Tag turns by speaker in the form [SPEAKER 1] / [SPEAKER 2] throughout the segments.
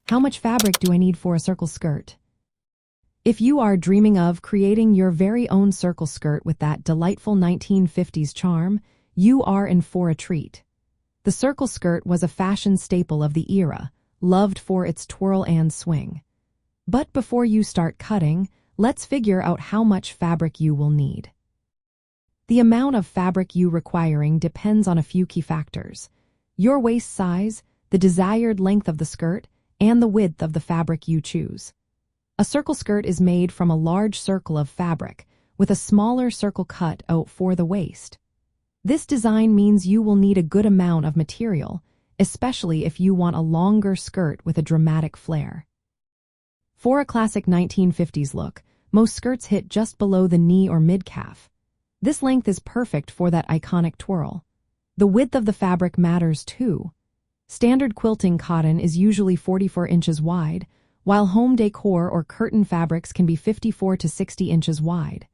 [SPEAKER 1] How much fabric do I need for a circle skirt? If you are dreaming of creating your very own circle skirt with that delightful 1950s charm, you are in for a treat. The circle skirt was a fashion staple of the era, loved for its twirl and swing. But before you start cutting, let's figure out how much fabric you will need. The amount of fabric you requiring depends on a few key factors: your waist size, the desired length of the skirt, and the width of the fabric you choose. A circle skirt is made from a large circle of fabric, with a smaller circle cut out for the waist. This design means you will need a good amount of material, especially if you want a longer skirt with a dramatic flair. For a classic 1950s look, most skirts hit just below the knee or mid-calf. This length is perfect for that iconic twirl. The width of the fabric matters too. Standard quilting cotton is usually 44 inches wide, while home decor or curtain fabrics can be 54 to 60 inches wide.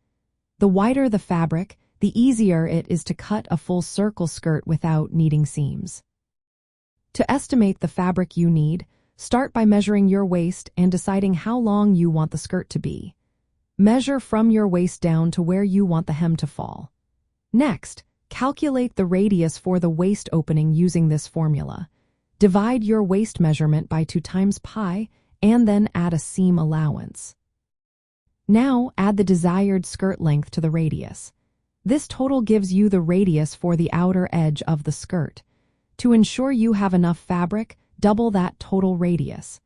[SPEAKER 1] The wider the fabric, the easier it is to cut a full circle skirt without needing seams. To estimate the fabric you need, start by measuring your waist and deciding how long you want the skirt to be. Measure from your waist down to where you want the hem to fall. Next, calculate the radius for the waist opening using this formula. Divide your waist measurement by 2 times pi and then add a seam allowance. Now add the desired skirt length to the radius. This total gives you the radius for the outer edge of the skirt. To ensure you have enough fabric, double that total radius.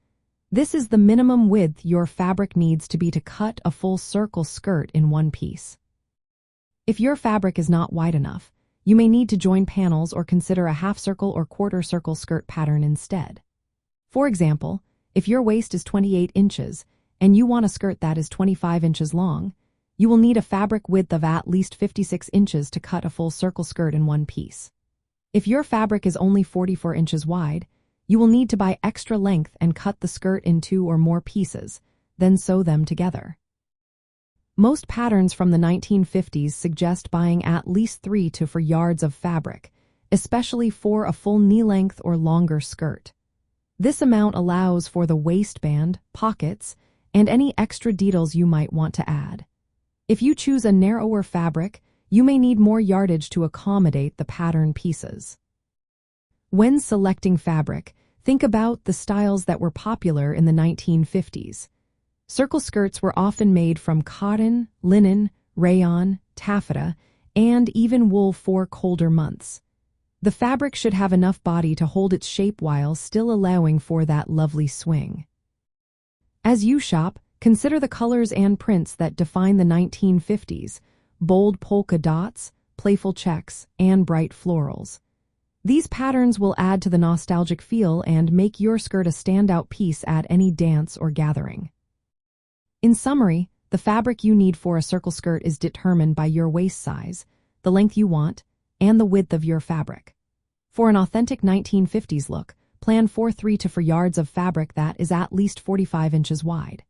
[SPEAKER 1] This is the minimum width your fabric needs to be to cut a full circle skirt in one piece. If your fabric is not wide enough, you may need to join panels or consider a half circle or quarter circle skirt pattern instead. For example, if your waist is 28 inches and you want a skirt that is 25 inches long, you will need a fabric width of at least 56 inches to cut a full circle skirt in one piece. If your fabric is only 44 inches wide, you will need to buy extra length and cut the skirt in 2 or more pieces, then sew them together. Most patterns from the 1950s suggest buying at least 3 to 4 yards of fabric, especially for a full knee-length or longer skirt. This amount allows for the waistband, pockets, and any extra details you might want to add. If you choose a narrower fabric, you may need more yardage to accommodate the pattern pieces. When selecting fabric, think about the styles that were popular in the 1950s. Circle skirts were often made from cotton, linen, rayon, taffeta, and even wool for colder months. The fabric should have enough body to hold its shape while still allowing for that lovely swing. As you shop, consider the colors and prints that define the 1950s: bold polka dots, playful checks, and bright florals. These patterns will add to the nostalgic feel and make your skirt a standout piece at any dance or gathering. In summary, the fabric you need for a circle skirt is determined by your waist size, the length you want, and the width of your fabric. For an authentic 1950s look, plan for 3 to 4 yards of fabric that is at least 45 inches wide.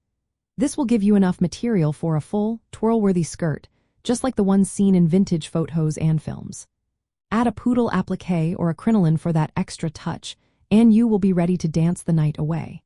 [SPEAKER 1] This will give you enough material for a full, twirl-worthy skirt, just like the ones seen in vintage photos and films. Add a poodle applique or a crinoline for that extra touch, and you will be ready to dance the night away.